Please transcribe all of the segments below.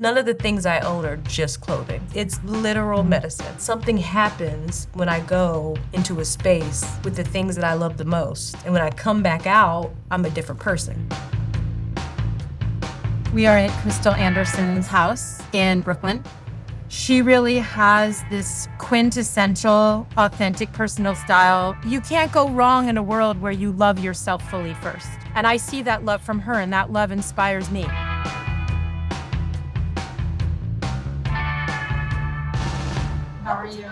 None of the things I own are just clothing. It's literal medicine. Something happens when I go into a space with the things that I love the most. And when I come back out, I'm a different person. We are at Crystal Anderson's house in Brooklyn. She really has this quintessential, authentic personal style. You can't go wrong in a world where you love yourself fully first. And I see that love from her, and that love inspires me. How are you?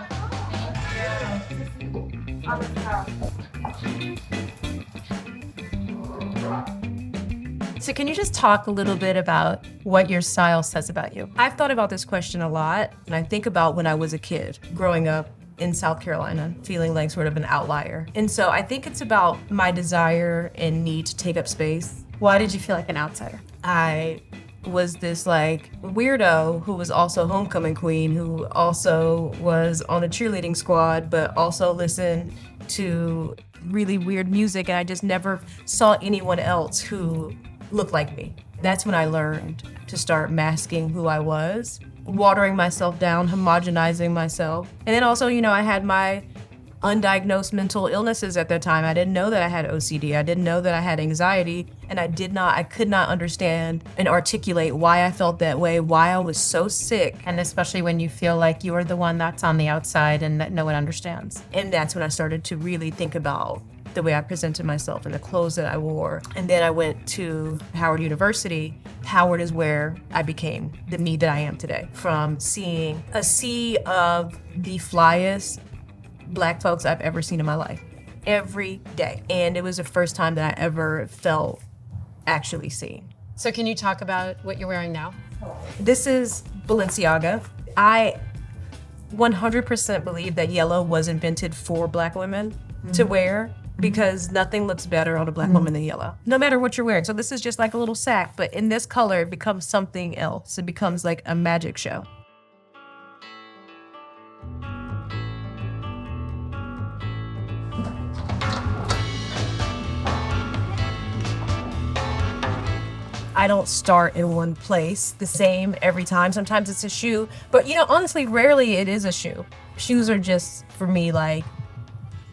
So can you just talk a little bit about what your style says about you? I've thought about this question a lot, and I think about when I was a kid, growing up in South Carolina, feeling like sort of an outlier. And so I think it's about my desire and need to take up space. Why did you feel like an outsider? I was this like weirdo who was also homecoming queen, who also was on a cheerleading squad, but also listened to really weird music, and I just never saw anyone else who looked like me. That's when I learned to start masking who I was, watering myself down, homogenizing myself. And then also, I had my undiagnosed mental illnesses at that time. I didn't know that I had OCD. I didn't know that I had anxiety. And I could not understand and articulate why I felt that way, why I was so sick. And especially when you feel like you are the one that's on the outside and that no one understands. And that's when I started to really think about the way I presented myself and the clothes that I wore. And then I went to Howard University. Howard is where I became the me that I am today. From seeing a sea of the flyest Black folks I've ever seen in my life, every day. And it was the first time that I ever felt actually seen. So can you talk about what you're wearing now? This is Balenciaga. I 100% believe that yellow was invented for Black women to wear, because nothing looks better on a Black woman than yellow, no matter what you're wearing. So this is just like a little sack, but in this color, it becomes something else. It becomes like a magic show. I don't start in one place the same every time. Sometimes it's a shoe, but honestly, rarely it is a shoe. Shoes are just, for me, like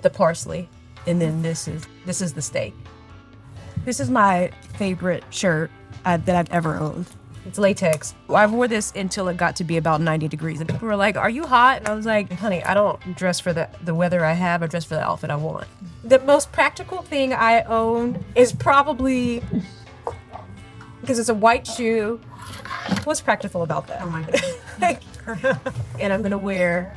the parsley, and then this is the steak. This is my favorite shirt that I've ever owned. It's latex. I wore this until it got to be about 90 degrees, and people were like, "Are you hot?" And I was like, "Honey, I don't dress for the weather I have. I dress for the outfit I want." The most practical thing I own is probably, because it's a white shoe. What's practical about that? Oh my God. And I'm gonna wear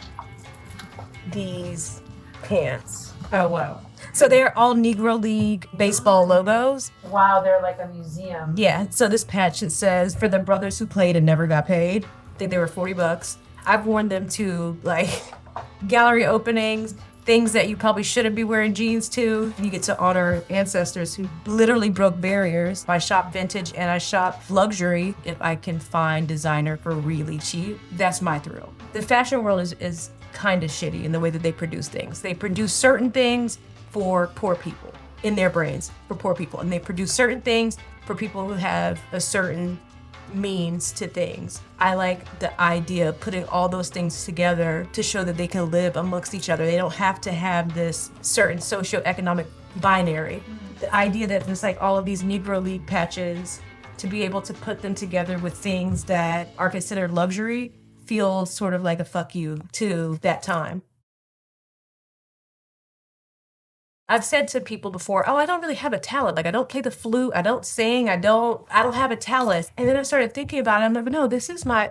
these pants. Oh, wow. So they're all Negro League baseball logos. Wow, they're like a museum. Yeah, so this patch, it says, "For the brothers who played and never got paid." I think they were $40. I've worn them to like gallery openings, things that you probably shouldn't be wearing jeans to. You get to honor ancestors who literally broke barriers. I shop vintage and I shop luxury. If I can find designer for really cheap, that's my thrill. The fashion world is kind of shitty in the way that they produce things. They produce certain things for poor people in their brains, for poor people. And they produce certain things for people who have a certain means to things. I like the idea of putting all those things together to show that they can live amongst each other. They don't have to have this certain socioeconomic binary. The idea that there's like all of these Negro League patches, to be able to put them together with things that are considered luxury, feels sort of like a fuck you to that time. I've said to people before, "Oh, I don't really have a talent. Like, I don't play the flute, I don't sing, I don't have a talent." And then I started thinking about it. I'm like, no, this is my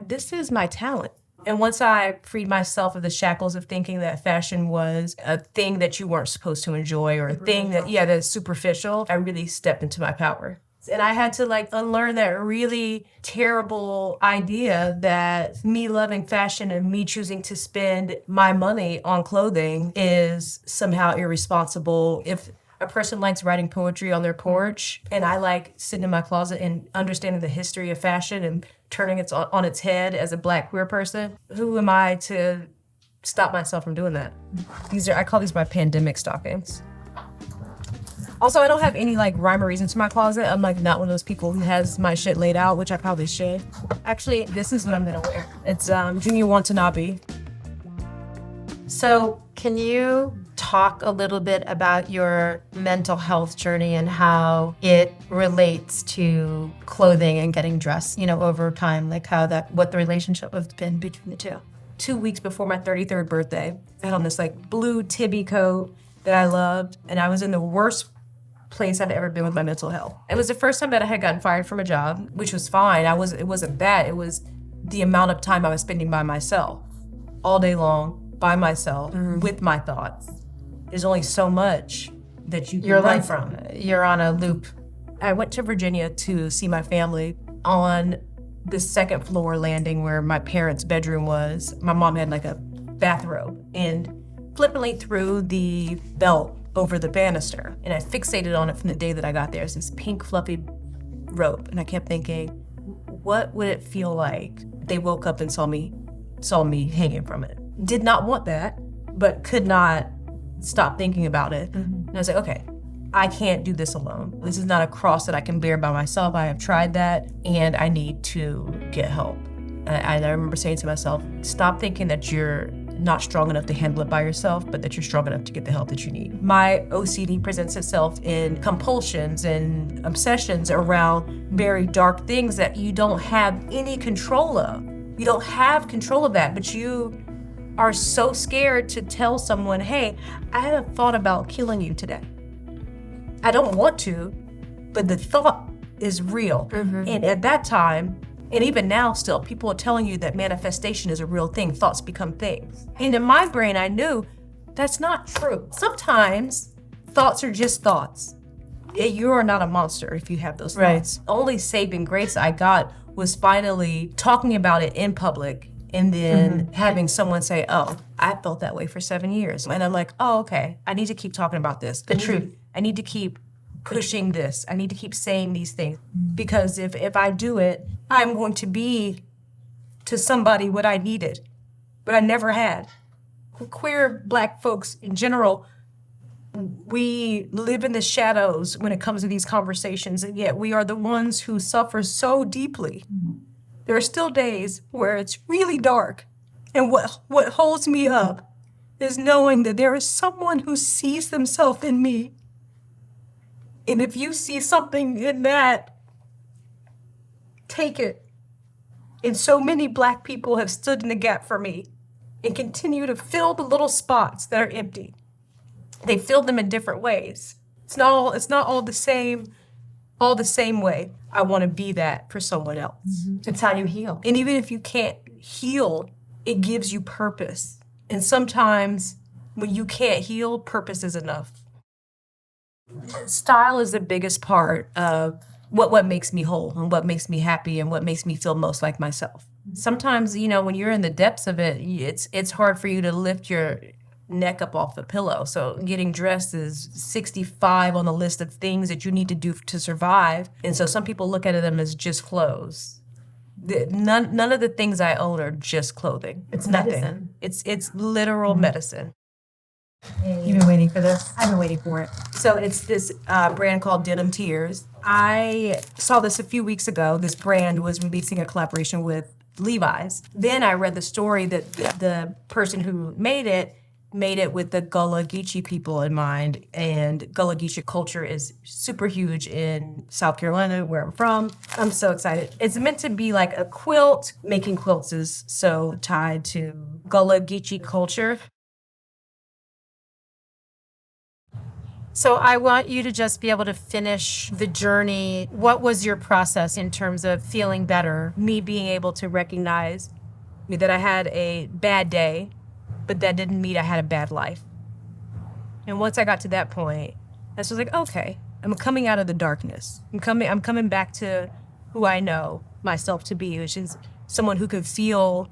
talent. And once I freed myself of the shackles of thinking that fashion was a thing that you weren't supposed to enjoy, or a thing that's superficial, I really stepped into my power. And I had to like unlearn that really terrible idea that me loving fashion and me choosing to spend my money on clothing is somehow irresponsible. If a person likes writing poetry on their porch and I like sitting in my closet and understanding the history of fashion and turning it on its head as a Black queer person, who am I to stop myself from doing that? I call these my pandemic stockings. Also, I don't have any like rhyme or reason to my closet. I'm like not one of those people who has my shit laid out, which I probably should. Actually, this is what I'm gonna wear. It's Junior Watanabe. So, can you talk a little bit about your mental health journey and how it relates to clothing and getting dressed, over time, like what the relationship has been between the two? 2 weeks before my 33rd birthday, I had on this like blue Tibby coat that I loved, and I was in the worst place I've ever been with my mental health. It was the first time that I had gotten fired from a job, which was fine. It wasn't that. It was the amount of time I was spending by myself, all day long, by myself, with my thoughts. There's only so much that you can run from. You're on a loop. I went to Virginia to see my family on the second floor landing where my parents' bedroom was. My mom had like a bathrobe, and flippantly threw the belt over the banister, and I fixated on it from the day that I got there. It's this pink fluffy rope, and I kept thinking, what would it feel like if they woke up and saw me hanging from it? Did not want that, but could not stop thinking about it. And I was like, okay, I can't do this alone. This is not a cross that I can bear by myself. I have tried that, and I need to get help. I remember saying to myself, stop thinking that you're not strong enough to handle it by yourself, but that you're strong enough to get the help that you need. My OCD presents itself in compulsions and obsessions around very dark things that you don't have any control of. You don't have control of that, but you are so scared to tell someone, hey, I had a thought about killing you today. I don't want to, but the thought is real. And at that time, and even now still, people are telling you that manifestation is a real thing. Thoughts become things. And in my brain, I knew that's not true. Sometimes thoughts are just thoughts. You are not a monster if you have those thoughts. Only saving grace I got was finally talking about it in public and then having someone say, oh, I felt that way for 7 years. And I'm like, oh, okay, I need to keep talking about this. The truth. I need to keep pushing this. I need to keep saying these things. Because if I do it, I'm going to be to somebody what I needed, but I never had. Queer Black folks in general, we live in the shadows when it comes to these conversations, and yet we are the ones who suffer so deeply. There are still days where it's really dark, and what holds me up is knowing that there is someone who sees themselves in me. And if you see something in that, take it. And so many Black people have stood in the gap for me and continue to fill the little spots that are empty. They fill them in different ways. It's not all the same way. I want to be that for someone else. It's how you heal. And even if you can't heal, it gives you purpose. And sometimes when you can't heal, purpose is enough. Style is the biggest part of what makes me whole and what makes me happy and what makes me feel most like myself. Sometimes, when you're in the depths of it, it's hard for you to lift your neck up off the pillow. So getting dressed is 65 on the list of things that you need to do to survive. And so some people look at them as just clothes. None of the things I own are just clothing. It's nothing. Medicine. It's literal medicine. You've been waiting for this? I've been waiting for it. So it's this brand called Denim Tears. I saw this a few weeks ago. This brand was releasing a collaboration with Levi's. Then I read the story that the person who made it with the Gullah Geechee people in mind. And Gullah Geechee culture is super huge in South Carolina, where I'm from. I'm so excited. It's meant to be like a quilt. Making quilts is so tied to Gullah Geechee culture. So I want you to just be able to finish the journey. What was your process in terms of feeling better? Me being able to recognize that I had a bad day, but that didn't mean I had a bad life. And once I got to that point, I was like, okay, I'm coming out of the darkness. I'm coming back to who I know myself to be, which is someone who can feel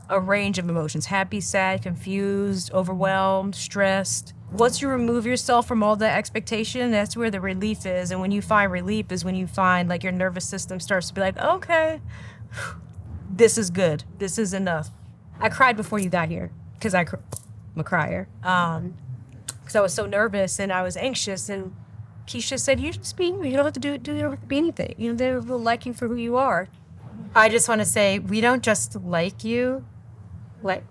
a range of emotions: happy, sad, confused, overwhelmed, stressed. Once you remove yourself from all that expectation, that's where the relief is. And when you find relief is when you find like your nervous system starts to be like, okay, this is good. This is enough. I cried before you got here because I'm a crier. Because I was so nervous and I was anxious. And Keisha said, you just be you. You don't have to you don't have to be anything. You know, they will like you for who you are. I just want to say, we don't just like you,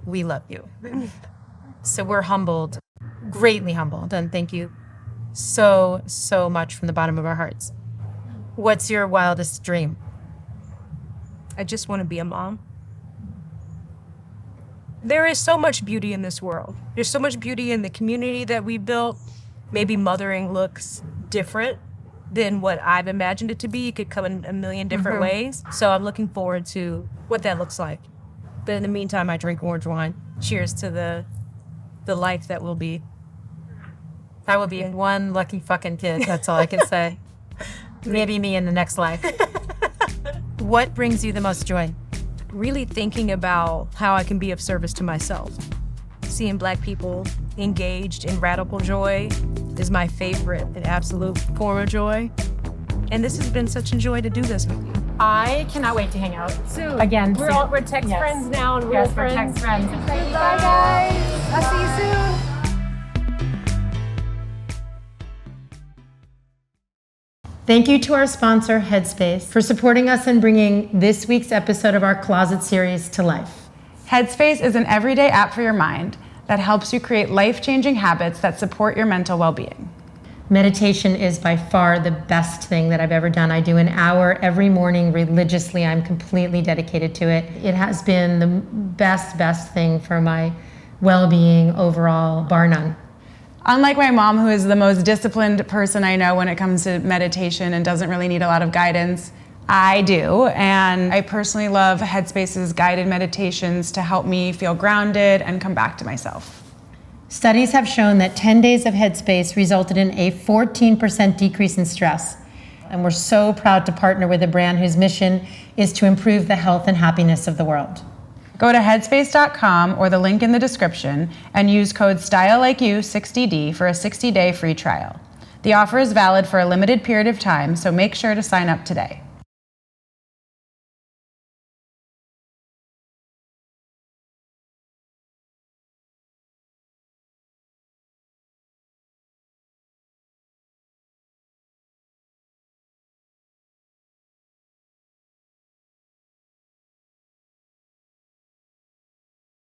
we love you. So we're humbled, greatly humbled, and thank you so, so much from the bottom of our hearts. What's your wildest dream? I just want to be a mom. There is so much beauty in this world. There's so much beauty in the community that we built. Maybe mothering looks different than what I've imagined it to be. It could come in a million different ways. So I'm looking forward to what that looks like. But in the meantime, I drink orange wine. Cheers to the life that will be. I will be one lucky fucking kid. That's all I can say. Maybe me in the next life. What brings you the most joy? Really thinking about how I can be of service to myself. Seeing Black people engaged in radical joy is my favorite and absolute form of joy. And this has been such a joy to do this with you. I cannot wait to hang out. Soon. Again, We're text friends now and real yes, friends. We're text friends. Bye, guys. I'll see you soon. Thank you to our sponsor, Headspace, for supporting us in bringing this week's episode of our Closet series to life. Headspace is an everyday app for your mind that helps you create life-changing habits that support your mental well-being. Meditation is by far the best thing that I've ever done. I do an hour every morning religiously. I'm completely dedicated to it. It has been the best thing for my well-being overall, bar none. Unlike my mom, who is the most disciplined person I know when it comes to meditation and doesn't really need a lot of guidance, I do. And I personally love Headspace's guided meditations to help me feel grounded and come back to myself. Studies have shown that 10 days of Headspace resulted in a 14% decrease in stress. And we're so proud to partner with a brand whose mission is to improve the health and happiness of the world. Go to headspace.com or the link in the description and use code StyleLikeU 60D for a 60-day free trial. The offer is valid for a limited period of time, so make sure to sign up today.